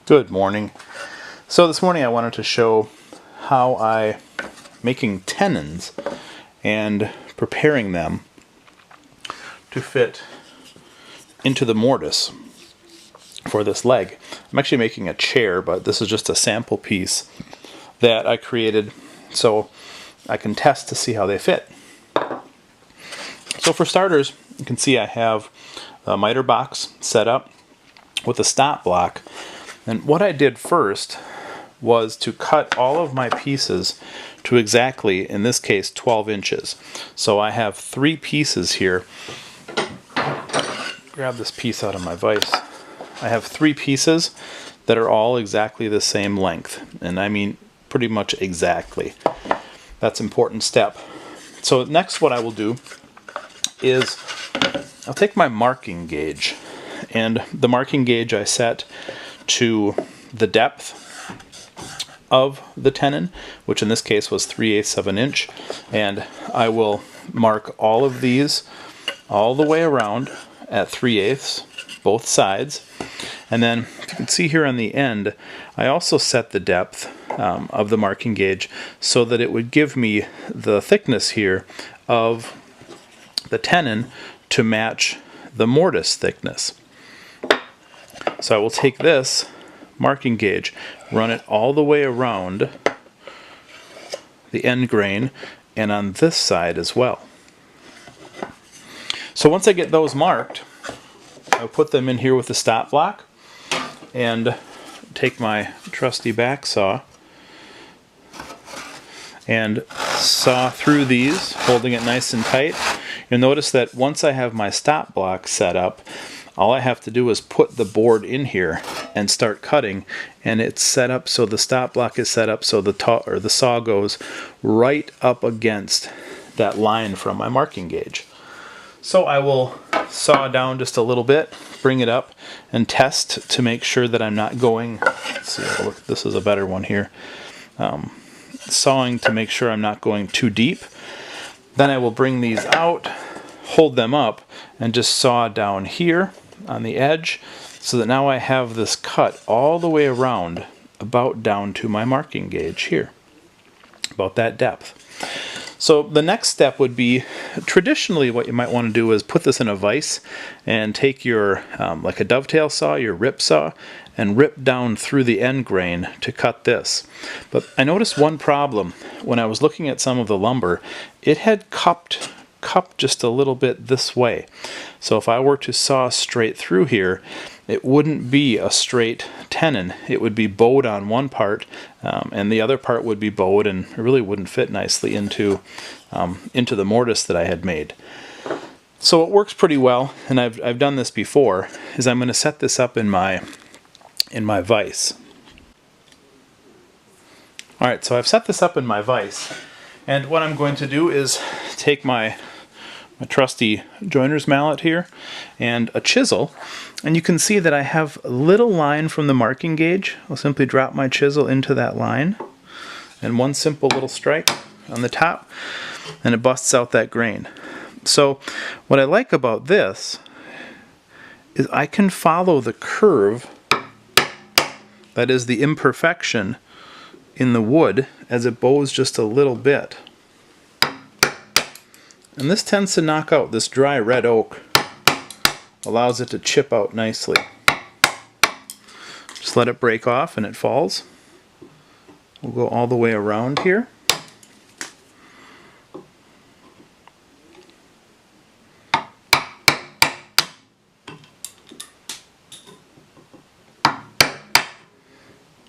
Good morning. So this morning I wanted to show how I making tenons and preparing them to fit into the mortise for this leg. I'm actually making a chair, but this is just a sample piece that I created so I can test to see how they fit. So for starters, you can see I have a miter box set up with a stop block. And what I did first was to cut all of my pieces to exactly, in this case, 12 inches. So I have 3 pieces here. Grab this piece out of my vise. I have 3 pieces that are all exactly the same length. And I mean pretty much exactly. That's an important step. So next what I will do is I'll take my marking gauge. And the marking gauge I set to the depth of the tenon, which in this case was 3/8 of an inch, and I will mark all of these all the way around at 3/8 both sides. And then you can see here on the end I also set the depth of the marking gauge so that it would give me the thickness here of the tenon to match the mortise thickness. So I will take this marking gauge, run it all the way around the end grain and on this side as well. So once I get those marked, I'll put them in here with the stop block and take my trusty back saw and saw through these, holding it nice and tight. You'll notice that once I have my stop block set up, all I have to do is put the board in here and start cutting, and it's set up so the stop block is set up so the saw goes right up against that line from my marking gauge. So I will saw down just a little bit, bring it up, and test to make sure that I'm not going, let's see, look, this is a better one here, sawing to make sure I'm not going too deep. Then I will bring these out, hold them up, and just saw down here on the edge so that now I have this cut all the way around about down to my marking gauge here, about that depth. So the next step would be, traditionally what you might want to do is put this in a vise and take your, like a dovetail saw, your rip saw, and rip down through the end grain to cut this. But I noticed one problem when I was looking at some of the lumber. It had cupped just a little bit this way. So if I were to saw straight through here, it wouldn't be a straight tenon. It would be bowed on one part, and the other part would be bowed, and it really wouldn't fit nicely into the mortise that I had made. So it works pretty well, and I've done this before, is I'm going to set this up in my vise. Alright, so I've set this up in my vise, and what I'm going to do is take my trusty joiner's mallet here and a chisel, and you can see that I have a little line from the marking gauge. I'll simply drop my chisel into that line and one simple little strike on the top, and it busts out that grain. So what I like about this is I can follow the curve, that is the imperfection in the wood, as it bows just a little bit. And this tends to knock out this dry red oak, allows it to chip out nicely. Just let it break off and it falls. We'll go all the way around here.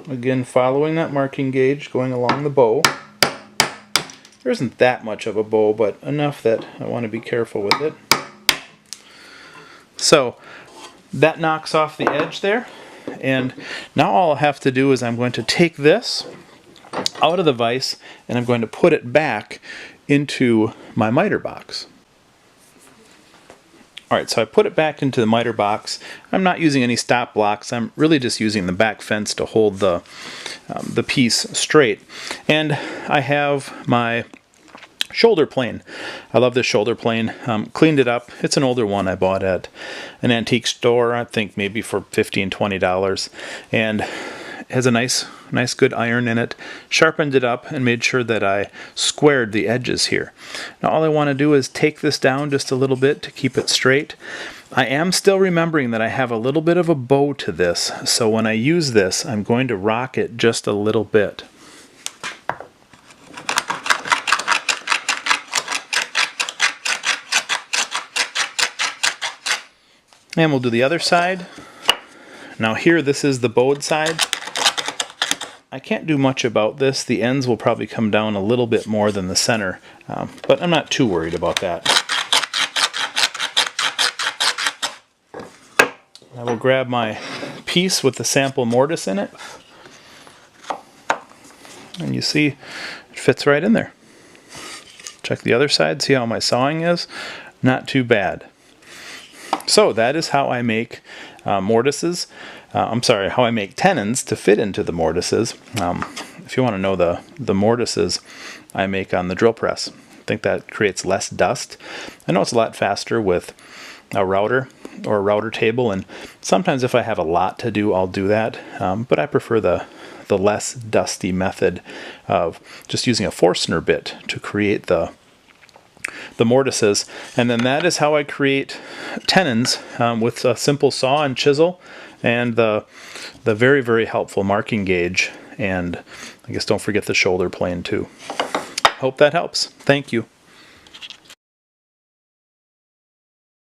Again, following that marking gauge, going along the bow. There isn't that much of a bow, but enough that I want to be careful with it. So that knocks off the edge there, and now all I'll have to do is I'm going to take this out of the vise and I'm going to put it back into my miter box. Alright, so I put it back into the miter box. I'm not using any stop blocks. I'm really just using the back fence to hold the piece straight. And I have my shoulder plane. I love this shoulder plane. Cleaned it up. It's an older one I bought at an antique store, I think maybe for $15, $20. And it has a nice good iron in it. Sharpened it up and made sure that I squared the edges here. Now all I want to do is take this down just a little bit to keep it straight. I am still remembering that I have a little bit of a bow to this, so when I use this, I'm going to rock it just a little bit. And we'll do the other side. Now here, this is the bowed side. I can't do much about this. The ends will probably come down a little bit more than the center, but I'm not too worried about that. I will grab my piece with the sample mortise in it, and you see it fits right in there. Check the other side, see how my sawing is. Not too bad. So that is how I make mortises. How I make tenons to fit into the mortises. If you want to know the mortises I make on the drill press, I think that creates less dust. I know it's a lot faster with a router or a router table, and sometimes if I have a lot to do, I'll do that. But I prefer the less dusty method of just using a Forstner bit to create the mortises. And then that is how I create tenons with a simple saw and chisel and the very, very helpful marking gauge. And I guess don't forget the shoulder plane too. Hope that helps. Thank you.